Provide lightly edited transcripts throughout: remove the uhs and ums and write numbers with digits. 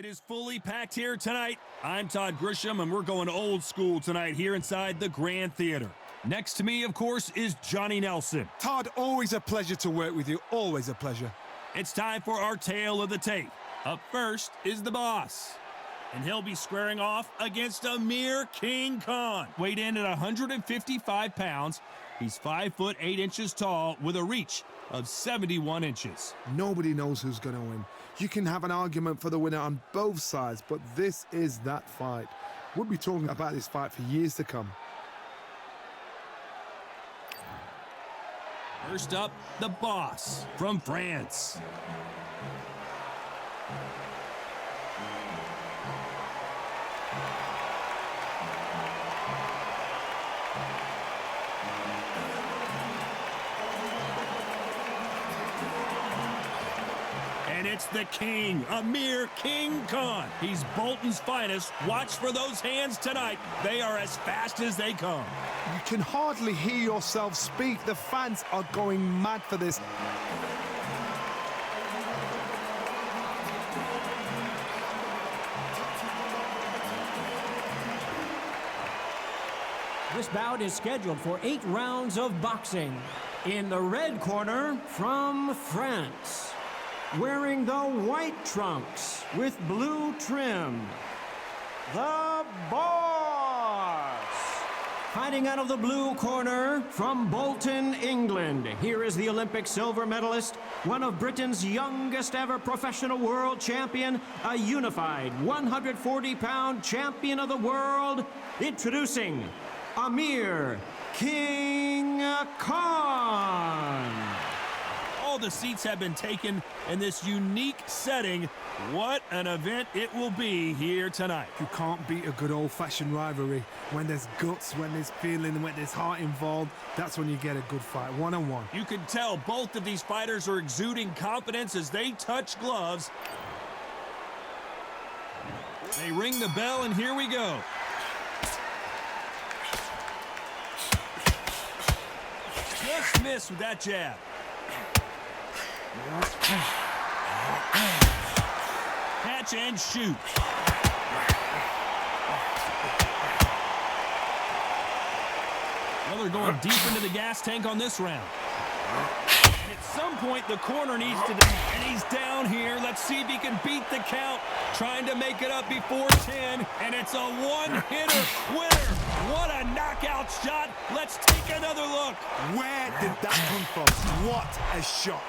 It is fully packed here tonight. I'm Todd Grisham, and we're going old school tonight here inside the Grand Theater. Next to me, of course, is Johnny Nelson. Todd, always a pleasure to work with you. Always a pleasure. It's time for our tale of the tape. Up first is the boss, and he'll be squaring off against Amir King Khan. Weighed in at 155 pounds, he's 5 foot 8 inches tall with a reach of 71 inches. Nobody knows who's going to win. You can have an argument for the winner on both sides, but this is that fight. We'll be talking about this fight for years to come. First up, the boss from France. And it's the king, Amir King Khan. He's Bolton's finest. Watch for those hands tonight. They are as fast as they come. You can hardly hear yourself speak. The fans are going mad for this. This bout is scheduled for 8 rounds of boxing. In the red corner, from France, wearing the white trunks with blue trim, the boss. Fighting out of the blue corner, from Bolton, England, here is the Olympic silver medalist, one of Britain's youngest ever professional world champion, a unified 140-pound champion of the world, introducing Amir King Khan. All the seats have been taken in this unique setting. What an event it will be here tonight. You can't beat a good old-fashioned rivalry. When there's guts, when there's feeling, when there's heart involved, that's when you get a good fight, one-on-one. You can tell both of these fighters are exuding confidence as they touch gloves. They ring the bell, and here we go. Just missed with that jab. Catch and shoot. Well, they're going deep into the gas tank on this round. And at some point, the corner needs to... And he's down here. Let's see if he can beat the count. Trying to make it up before 10. And it's a one-hitter winner. What a knockout shot. Let's take another look. Where did that come from? What a shot.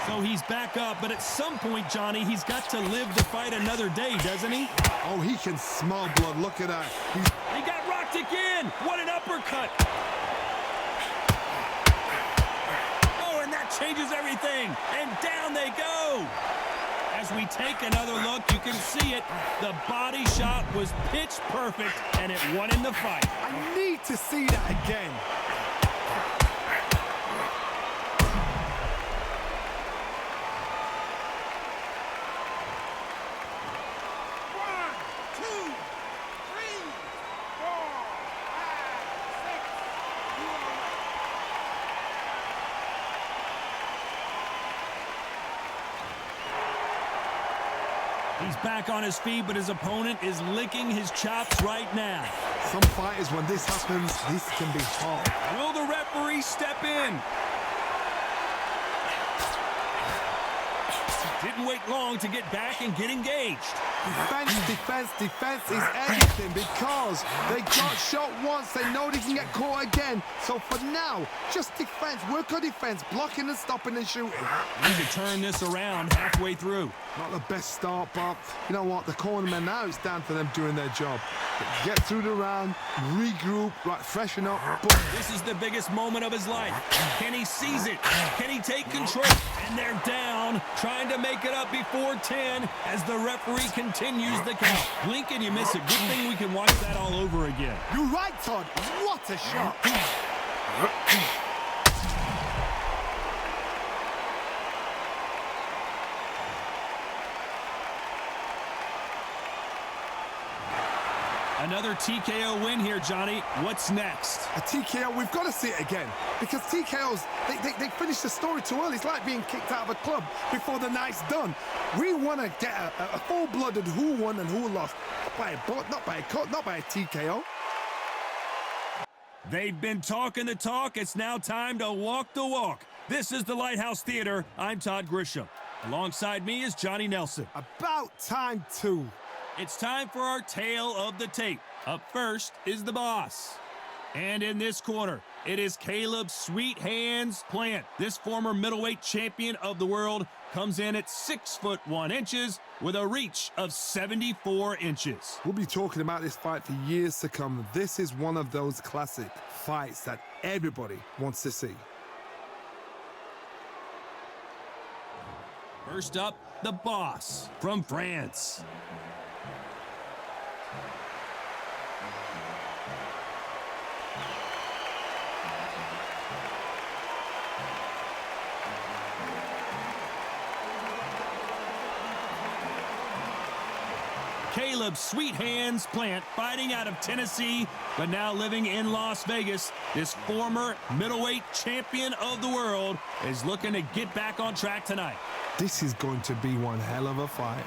So he's back up, but at some point, Johnny, he's got to live to fight another day, doesn't he? Oh, he can smell blood. Look at that. He got rocked again. What an uppercut. Oh, and that changes everything. And down they go. As we take another look, you can see it. The body shot was pitch perfect, and it won in the fight. I need to see that again. He's back on his feet, but his opponent is licking his chops right now. Some fighters, when this happens, this can be hard. Will the referee step in? Didn't wait long to get back and get engaged. Defense is everything because they got shot once. They know they can get caught again. So for now, just defense. Work on defense, blocking and stopping and shooting. Need to turn this around halfway through. Not the best start, but you know what? The cornermen now, it's down to them doing their job. Get through the round, regroup, right, freshen up. Boom. This is the biggest moment of his life. Can he seize it? Can he take control? And they're down, trying to make it up before 10 as the referee continues the count. Blink and you miss it. Good thing we can watch that all over again. You're right, Todd. What a shot. Another TKO win here, Johnny. What's next? A TKO, we've got to see it again. Because TKOs, they finish the story too early. It's like being kicked out of a club before the night's done. We want to get a full-blooded who won and who lost. Not by a bullet, not by a cut, not by a TKO. They've been talking the talk. It's now time to walk the walk. This is the Lighthouse Theater. I'm Todd Grisham. Alongside me is Johnny Nelson. About time, too. It's time for our tale of the tape. Up first is the boss. And in this corner, it is Caleb Sweet Hands Plant. This former middleweight champion of the world comes in at 6'1" with a reach of 74 inches. We'll be talking about this fight for years to come. This is one of those classic fights that everybody wants to see. First up, the boss from France. Caleb Sweet Hands Plant, fighting out of Tennessee, but now living in Las Vegas. This former middleweight champion of the world is looking to get back on track tonight. This is going to be one hell of a fight.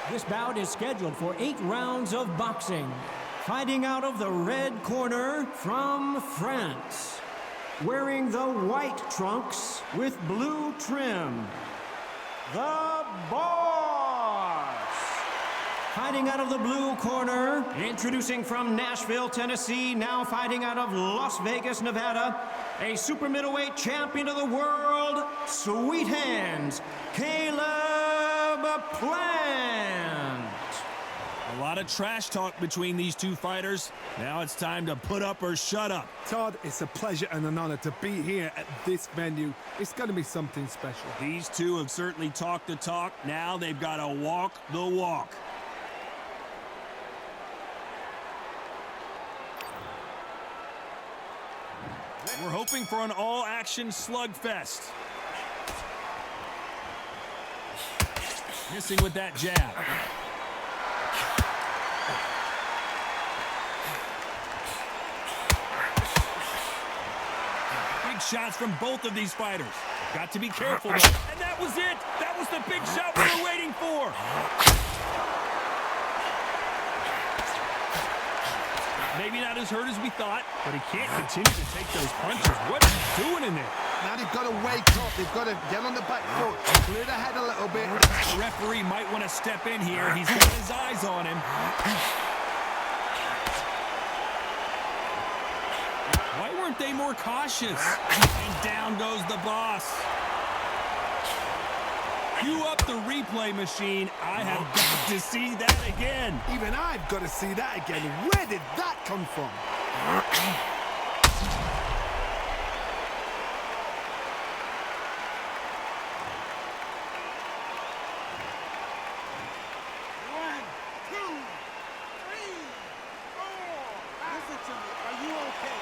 This bout is scheduled for 8 rounds of boxing. Fighting out of the red corner from France. Wearing the white trunks with blue trim, the boss. Fighting out of the blue corner, introducing from Nashville, Tennessee, now fighting out of Las Vegas, Nevada, a super middleweight champion of the world, Sweet Hands, Caleb Plant. A lot of trash talk between these two fighters. Now it's time to put up or shut up. Todd, it's a pleasure and an honor to be here at this venue. It's going to be something special. These two have certainly talked the talk. Now they've got to walk the walk. We're hoping for an all-action slugfest. Missing with that jab. Shots from both of these fighters. Got to be careful, though. And that was it. That was the big shot we were waiting for. Maybe not as hurt as we thought, but he can't continue to take those punches. What is he doing in there? Now they've got to wake up. They've got to get on the back foot, clear the head a little bit. The referee might want to step in here. He's got his eyes on him. Why weren't they more cautious? And down goes the boss. Cue up the replay machine. I have got to see that again. Even I've got to see that again. Where did that come from? One, two, three, four. Listen to me. Are you okay?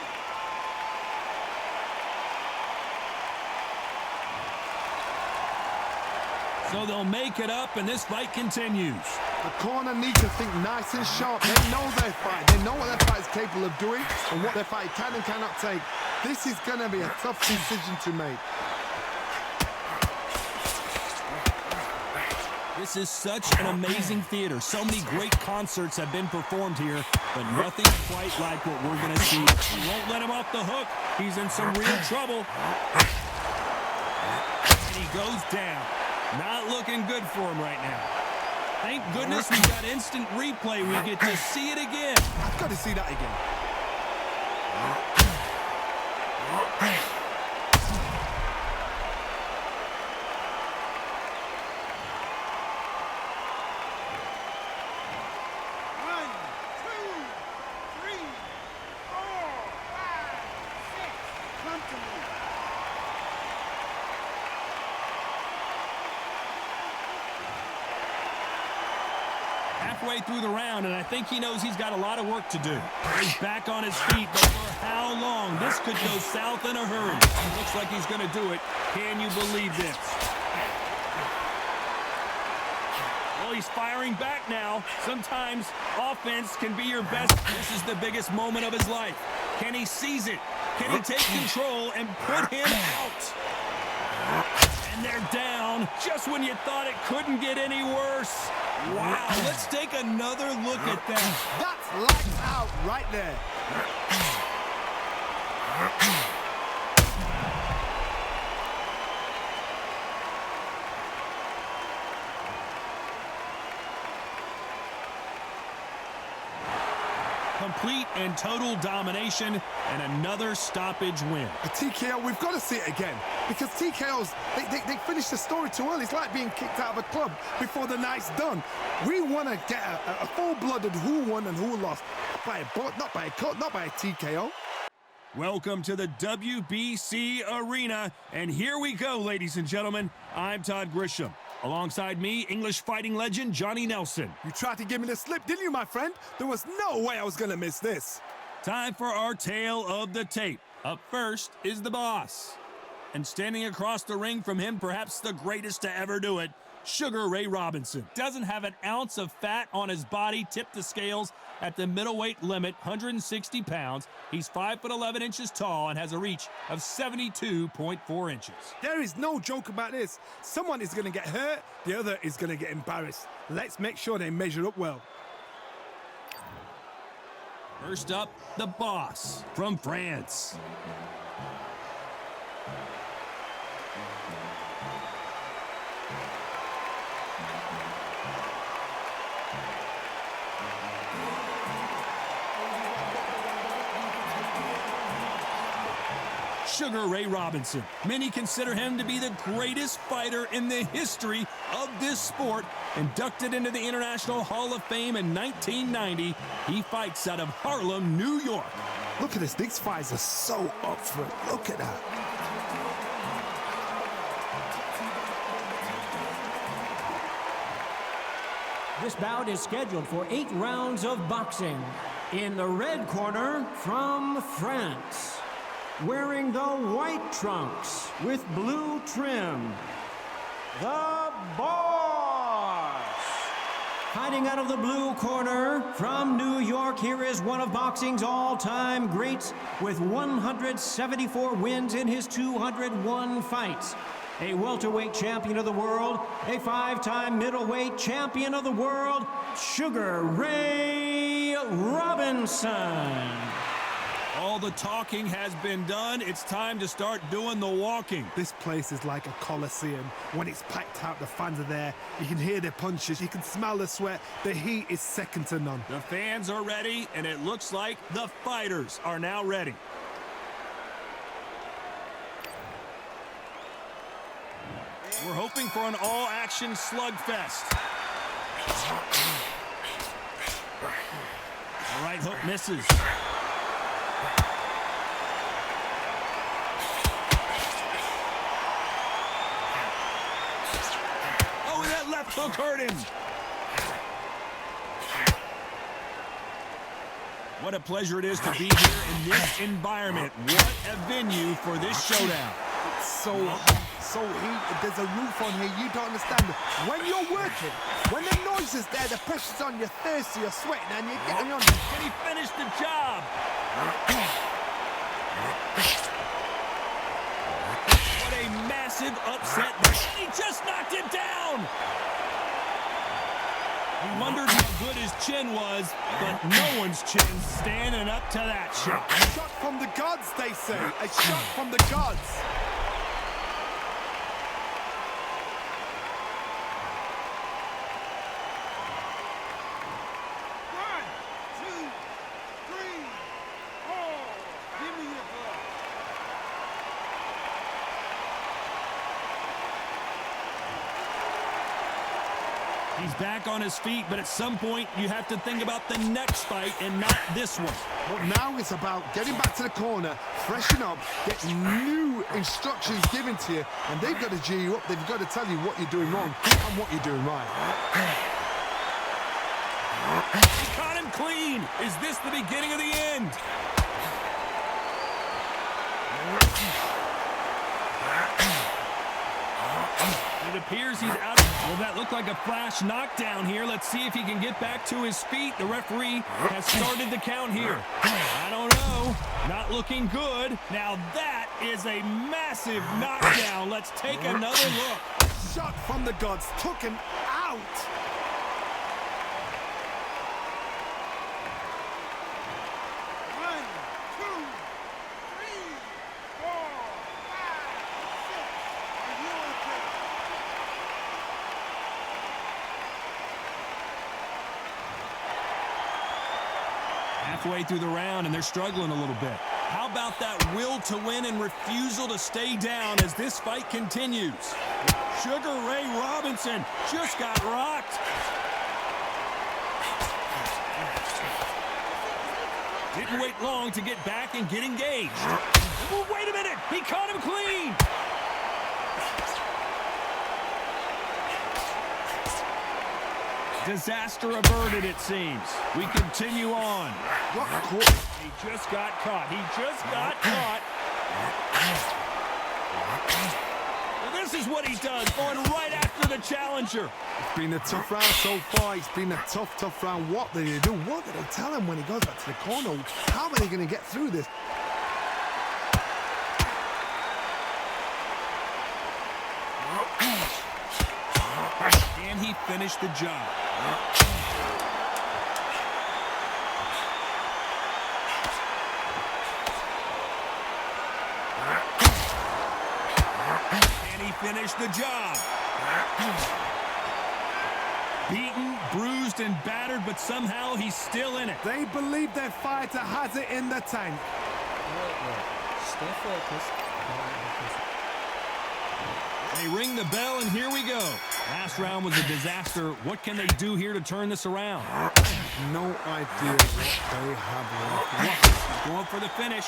So they'll make it up, and this fight continues. The corner needs to think nice and sharp. They know their fight. They know what their fight is capable of doing and what their fight can and cannot take. This is going to be a tough decision to make. This is such an amazing theater. So many great concerts have been performed here, but nothing quite like what we're going to see. He won't let him off the hook. He's in some real trouble. And he goes down. Not looking good for him right now. Thank goodness we got instant replay. We get to see it again. I've got to see that again. One, two, three, four, five, six. Come to me. halfway through the round, and I think he knows he's got a lot of work to do. He's back on his feet, but for how long? This could go south in a hurry. Looks like he's going to do it. Can you believe this? Well, he's firing back now. Sometimes offense can be your best. This is the biggest moment of his life. Can he seize it? Can he take control and put him out? And they're down just when you thought it couldn't get any worse. Wow, let's take another look at that. That's lights out right there. Complete and total domination and another stoppage win. A TKO, we've got to see it again. Because TKOs, they finish the story too early. It's like being kicked out of a club before the night's done. We want to get a full-blooded who won and who lost. Not by a bullet, not by a cut, not by a TKO. Welcome to the WBC Arena. And here we go, ladies and gentlemen. I'm Todd Grisham. Alongside me, English fighting legend Johnny Nelson. You tried to give me the slip, didn't you, my friend? There was no way I was going to miss this. Time for our tale of the tape. Up first is the boss. And standing across the ring from him, perhaps the greatest to ever do it, Sugar Ray Robinson. Doesn't have an ounce of fat on his body, tipped the scales at the middleweight limit, 160 pounds. He's 5'11" inches tall and has a reach of 72.4 inches. There is no joke about this. Someone is going to get hurt, the other is going to get embarrassed. Let's make sure they measure up well. First up, the boss from France. Sugar Ray Robinson. Many consider him to be the greatest fighter in the history of this sport. Inducted into the International Hall of Fame in 1990, he fights out of Harlem, New York. Look at this. These fights are so up for it. Look at that. This bout is scheduled for 8 rounds of boxing. In the red corner, from France, wearing the white trunks with blue trim, the boss. Fighting out of the blue corner, from New York, here is one of boxing's all-time greats with 174 wins in his 201 fights. A welterweight champion of the world, a 5-time middleweight champion of the world, Sugar Ray Robinson. All the talking has been done. It's time to start doing the walking. This place is like a coliseum. When it's packed out, the fans are there. You can hear their punches. You can smell the sweat. The heat is second to none. The fans are ready, and it looks like the fighters are now ready. We're hoping for an all-action slugfest. The right hook misses. Oh, that left hook hurt him. What a pleasure it is to be here in this environment. What a venue for this showdown. So heated. There's a roof on here. You don't understand it. When you're working, when the noise is there, the pressure's on, you're thirsty, you're sweating, and you're getting on. Can he finish the job? What a massive upset. He just knocked him down. We wondered how good his chin was, but no one's chin's standing up to that shot. A shot from the gods, they say. A shot from the gods. He's back on his feet, but at some point you have to think about the next fight and not this one. But now it's about getting back to the corner, freshen up, get new instructions given to you, and they've got to G you up. They've got to tell you what you're doing wrong and what you're doing right. Caught him clean. Is this the beginning of the end? It appears he's out. Well, that looked like a flash knockdown here. Let's see if he can get back to his feet. The referee has started the count here. I don't know. Not looking good. Now that is a massive knockdown. Let's take another look. Shot from the gods. Took him out. One, two, three, four, five, six. Are you okay? Halfway through the round, and they're struggling a little bit. How about that will to win and refusal to stay down as this fight continues? Sugar Ray Robinson just got rocked. Didn't wait long to get back and get engaged. Oh, wait a minute! He caught him clean! Disaster averted, it seems. We continue on. He just got caught. He just got caught. Well, this is what he does, going right after the challenger. It's been a tough round so far. It's been a tough round. What did he do? What did they tell him when he goes back to the corner? How are they going to get through this? Can he finish the job? Can he finish the job? Beaten, bruised, and battered, but somehow he's still in it. They believe their fighter has it in the tank. Stay focused. They ring the bell, and here we go. Last round was a disaster. What can they do here to turn this around? No idea what they have left. He's going for the finish.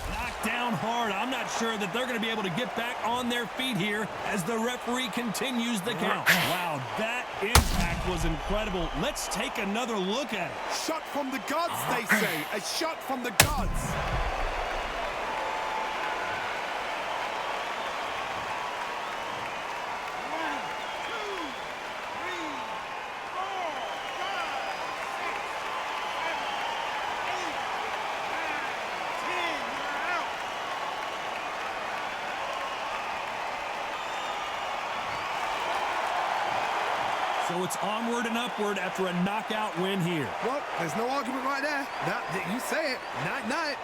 Knocked down hard. I'm not sure that they're going to be able to get back on their feet here as the referee continues the count. Wow, that impact was incredible. Let's take another look at it. Shot from the gods, they say. A shot from the gods. One, two, three, four, five, six, seven, 8, 9, 10. You're out. So it's onward and upward after a knockout win here. Well, there's no argument right there. You say it. Night, night.